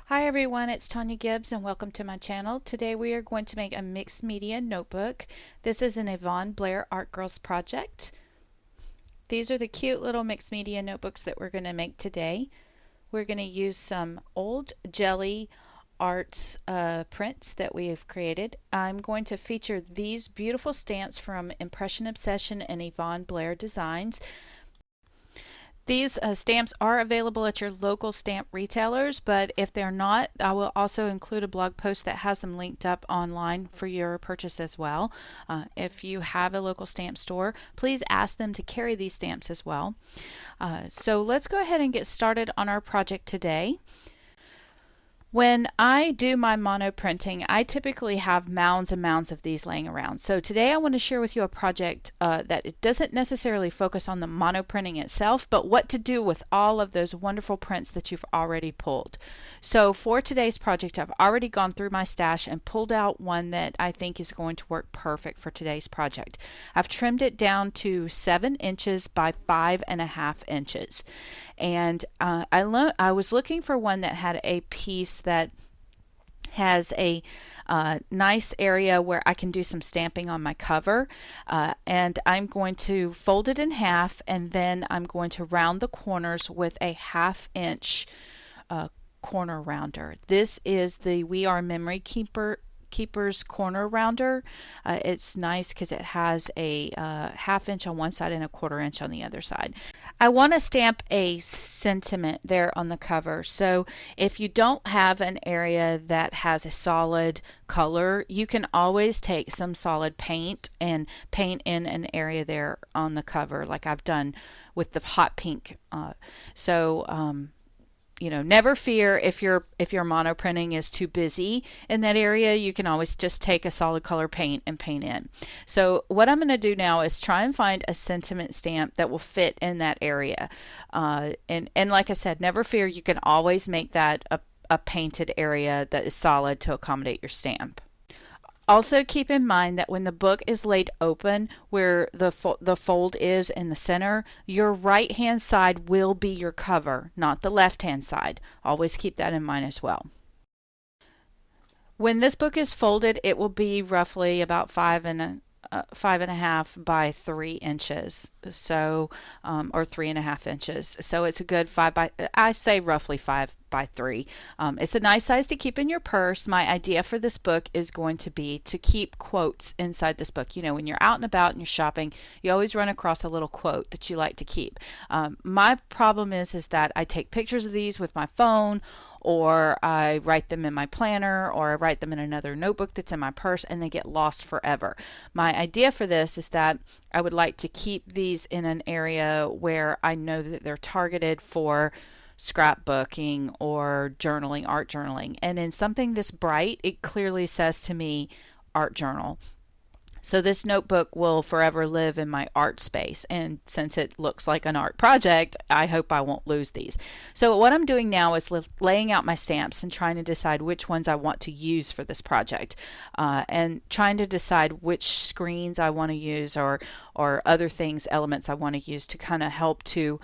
Hi everyone, it's Tonya Gibbs and welcome to my channel. Today we are going to make a mixed media notebook. This is an Yvonne Blair Art Girls project. These are the cute little mixed media notebooks that we're going to make today. We're going to use some old Gelli arts prints that we have created. I'm going to feature these beautiful stamps from Impression Obsession and Yvonne Blair Designs. These stamps are available at your local stamp retailers, but if they're not, I will also include a blog post that has them linked up online for your purchase as well. If you have a local stamp store, please ask them to carry these stamps as well. So let's go ahead and get started on our project today. When I do my mono printing, I typically have mounds and mounds of these laying around. So today I want to share with you a project that it doesn't necessarily focus on the mono printing itself, but what to do with all of those wonderful prints that you've already pulled. So for today's project, I've already gone through my stash and pulled out one that I think is going to work perfect for today's project. I've trimmed it down to 7 inches by 5.5 inches. And I was looking for one that had a piece that has a nice area where I can do some stamping on my cover, and I'm going to fold it in half, and then I'm going to round the corners with a 1/2 inch corner rounder. This is the We Are Memory Keeper's corner rounder. It's nice because it has a 1/2 inch on one side and a 1/4 inch on the other side. I want to stamp a sentiment there on the cover. So if you don't have an area that has a solid color, you can always take some solid paint and paint in an area there on the cover, like I've done with the hot pink. You know, never fear if your mono printing is too busy in that area. You can always just take a solid color paint and paint in. So what I'm going to do now is try and find a sentiment stamp that will fit in that area. And like I said, never fear, you can always make that a painted area that is solid to accommodate your stamp. Also keep in mind that when the book is laid open, where the fold is in the center, your right hand side will be your cover, not the left hand side. Always keep that in mind as well. When this book is folded, it will be roughly about 5.5 by 3 inches, so or 3.5 inches. So it's a good I say roughly 5 by 3. It's a nice size to keep in your purse. My idea for this book is going to be to keep quotes inside this book. You know, when you're out and about and you're shopping, you always run across a little quote that you like to keep. My problem is that I take pictures of these with my phone, or I write them in my planner, or I write them in another notebook that's in my purse, and they get lost forever. My idea for this is that I would like to keep these in an area where I know that they're targeted for scrapbooking or journaling, art journaling. And in something this bright, it clearly says to me art journal. So this notebook will forever live in my art space, and since it looks like an art project, I hope I won't lose these. So what I'm doing now is laying out my stamps and trying to decide which ones I want to use for this project, and trying to decide which screens I want to use, or other things, elements I want to use to kind of help to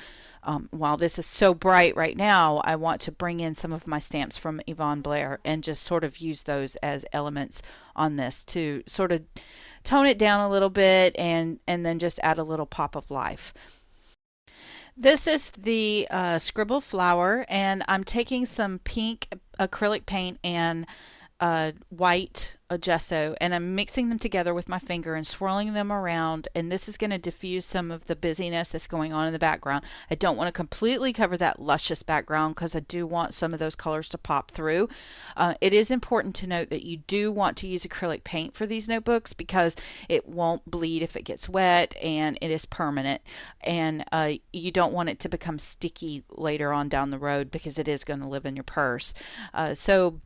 while this is so bright right now, I want to bring in some of my stamps from Yvonne Blair and just sort of use those as elements on this to sort of tone it down a little bit, and then just add a little pop of life. This is the Scribble Flower, and I'm taking some pink acrylic paint and white gesso, and I'm mixing them together with my finger and swirling them around, and this is going to diffuse some of the busyness that's going on in the background. I don't want to completely cover that luscious background because I do want some of those colors to pop through. It is important to note that you do want to use acrylic paint for these notebooks because it won't bleed if it gets wet, and it is permanent, and you don't want it to become sticky later on down the road because it is going to live in your purse. So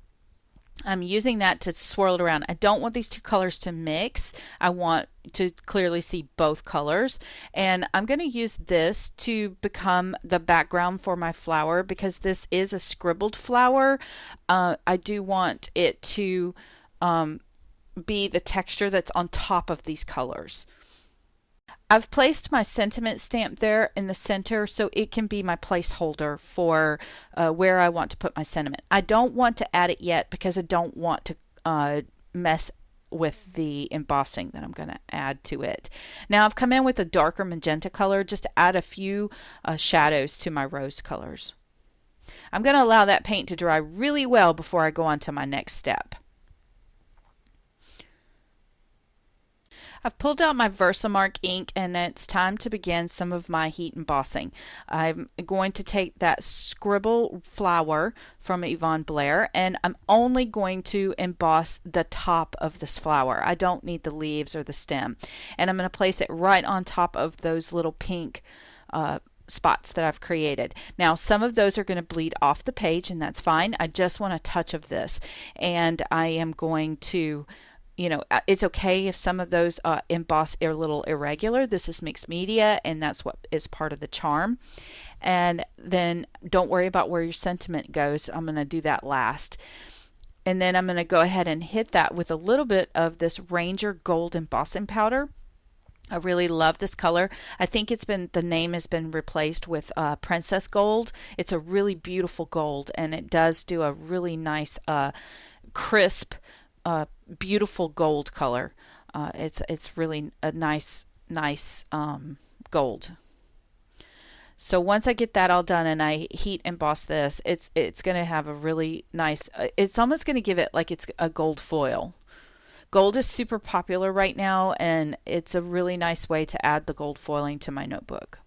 I'm using that to swirl it around. I don't want these two colors to mix. I want to clearly see both colors. And I'm going to use this to become the background for my flower because this is a scribbled flower. I do want it to be the texture that's on top of these colors. I've placed my sentiment stamp there in the center so it can be my placeholder for where I want to put my sentiment. I don't want to add it yet because I don't want to mess with the embossing that I'm going to add to it. Now I've come in with a darker magenta color just to add a few shadows to my rose colors. I'm going to allow that paint to dry really well before I go on to my next step. I've pulled out my Versamark ink and it's time to begin some of my heat embossing. I'm going to take that Scribble Flower from Yvonne Blair and I'm only going to emboss the top of this flower. I don't need the leaves or the stem. And I'm going to place it right on top of those little pink spots that I've created. Now some of those are going to bleed off the page and that's fine. I just want a touch of this and I am going to, you know, it's okay if some of those emboss are a little irregular. This is mixed media and that's what is part of the charm. And then don't worry about where your sentiment goes. I'm going to do that last. And then I'm going to go ahead and hit that with a little bit of this Ranger Gold embossing powder. I really love this color. I think the name has been replaced with Princess Gold. It's a really beautiful gold and it does do a really nice crisp beautiful gold color. It's really a nice gold. So once I get that all done and I heat emboss this, it's going to have a really nice, it's almost going to give it like it's a gold foil. Gold is super popular right now and it's a really nice way to add the gold foiling to my notebook.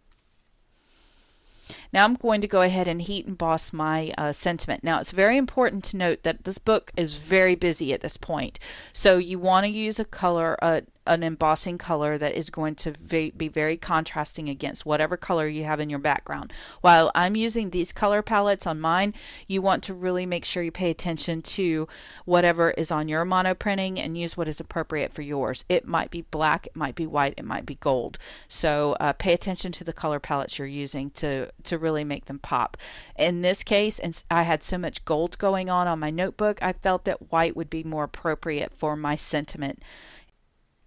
Now I'm going to go ahead and heat emboss my sentiment. Now it's very important to note that this book is very busy at this point. So you want to use a color, an embossing color that is going to be very contrasting against whatever color you have in your background. While I'm using these color palettes on mine, you want to really make sure you pay attention to whatever is on your mono printing and use what is appropriate for yours. It might be black, it might be white, it might be gold. So pay attention to the color palettes you're using to really make them pop. In this case, and I had so much gold going on my notebook, I felt that white would be more appropriate for my sentiment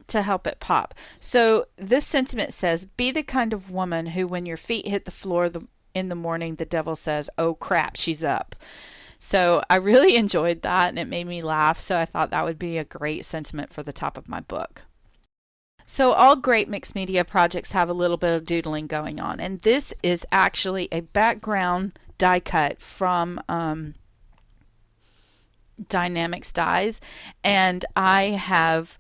to help it pop. So this sentiment says, be the kind of woman who when your feet hit the floor in the morning, the devil says, oh crap, she's up. So I really enjoyed that and it made me laugh. So I thought that would be a great sentiment for the top of my book. So all great mixed media projects have a little bit of doodling going on. And this is actually a background die cut from Dynamics Dies. And I have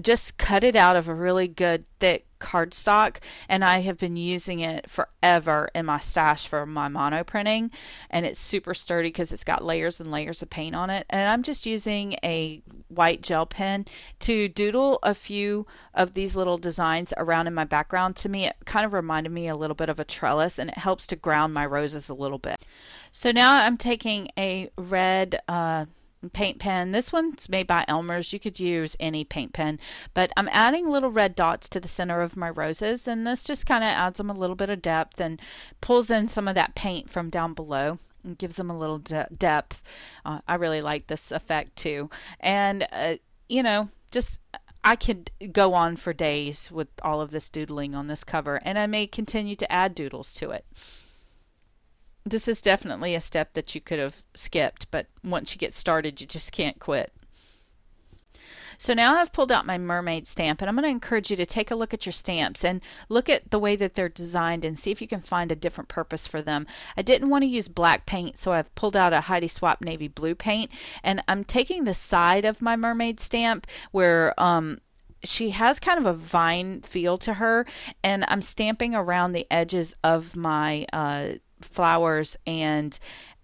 just cut it out of a really good thick cardstock and I have been using it forever in my stash for my mono printing and it's super sturdy because it's got layers and layers of paint on it and I'm just using a white gel pen to doodle a few of these little designs around in my background. To me it kind of reminded me a little bit of a trellis and it helps to ground my roses a little bit. So now I'm taking a red paint pen. This one's made by Elmer's. You could use any paint pen, but I'm adding little red dots to the center of my roses and this just kind of adds them a little bit of depth and pulls in some of that paint from down below and gives them a little depth. I really like this effect too. And you know, just I could go on for days with all of this doodling on this cover and I may continue to add doodles to it. This is definitely a step that you could have skipped, but once you get started, you just can't quit. So now I've pulled out my Mermaid stamp, and I'm going to encourage you to take a look at your stamps and look at the way that they're designed and see if you can find a different purpose for them. I didn't want to use black paint, so I've pulled out a Heidi Swapp navy blue paint, and I'm taking the side of my Mermaid stamp where she has kind of a vine feel to her, and I'm stamping around the edges of my flowers and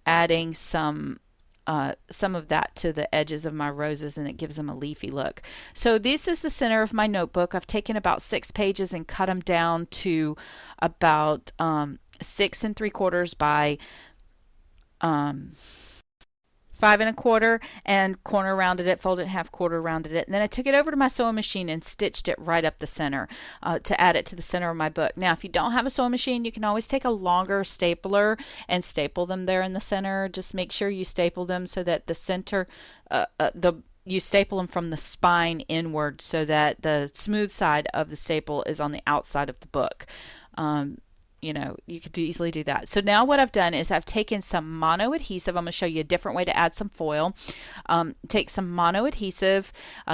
adding some of that to the edges of my roses and it gives them a leafy look. So this is the center of my notebook. I've taken about 6 pages and cut them down to about 6 3/4 by 5 1/4 and corner rounded it, folded it in half, quarter rounded it, and then I took it over to my sewing machine and stitched it right up the center to add it to the center of my book. Now if you don't have a sewing machine, you can always take a longer stapler and staple them there in the center. Just make sure you staple them so that the center, the you staple them from the spine inward so that the smooth side of the staple is on the outside of the book. You know, you could easily do that. So now what I've done is I've taken some mono adhesive. I'm going to show you a different way to add some foil. Take some mono adhesive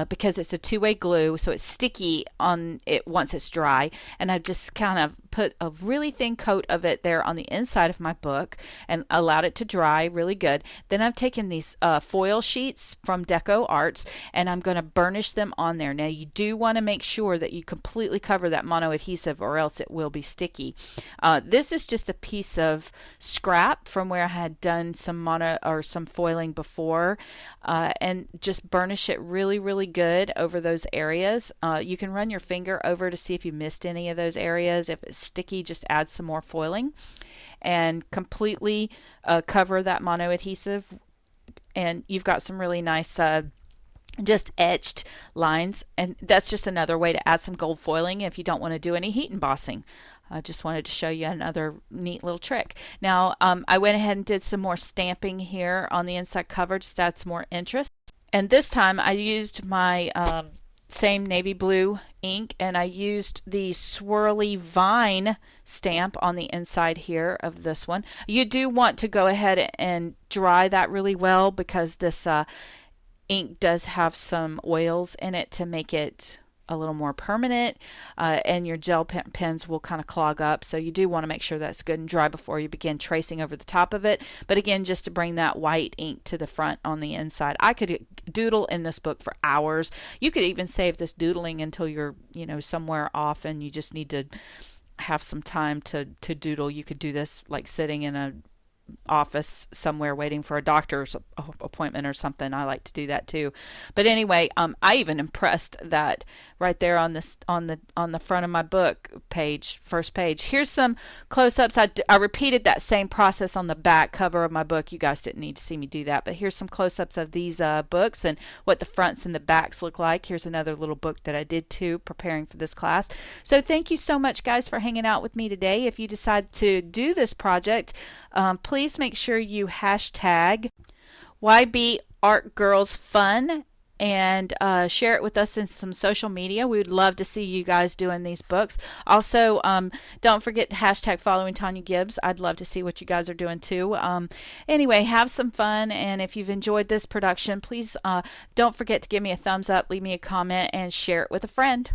because it's a two-way glue, so it's sticky on it once it's dry. And I've just kind of put a really thin coat of it there on the inside of my book and allowed it to dry really good. Then I've taken these foil sheets from Deco Arts and I'm going to burnish them on there. Now you do want to make sure that you completely cover that mono adhesive or else it will be sticky. This is just a piece of scrap from where I had done some mono or some foiling before, and just burnish it really, really good over those areas. You can run your finger over to see if you missed any of those areas. If it's sticky, just add some more foiling and completely cover that mono adhesive, and you've got some really nice just etched lines. And that's just another way to add some gold foiling if you don't want to do any heat embossing. I just wanted to show you another neat little trick. Now, I went ahead and did some more stamping here on the inside cover just to add some more interest. And this time I used my same navy blue ink, and I used the Swirly Vine stamp on the inside here of this one. You do want to go ahead and dry that really well because this ink does have some oils in it to make it a little more permanent, and your gel pens will kind of clog up, so you do want to make sure that's good and dry before you begin tracing over the top of it. But again, just to bring that white ink to the front on the inside. I could doodle in this book for hours. You could even save this doodling until you're, you know, somewhere off and you just need to have some time to doodle. You could do this like sitting in a office somewhere waiting for a doctor's appointment or something. I like to do that too. But anyway, I even impressed that right there on this on the front of my book page, first page. Here's some close-ups. I repeated that same process on the back cover of my book. You guys didn't need to see me do that, but here's some close-ups of these books and what the fronts and the backs look like. Here's another little book that I did too, preparing for this class. So thank you so much, guys, for hanging out with me today. If you decide to do this project, please make sure you hashtag YB Art Girls Fun and share it with us in some social media. We would love to see you guys doing these books. Also, don't forget to hashtag following Tonya Gibbs. I'd love to see what you guys are doing too. Anyway, have some fun, and if you've enjoyed this production, please don't forget to give me a thumbs up, leave me a comment, and share it with a friend.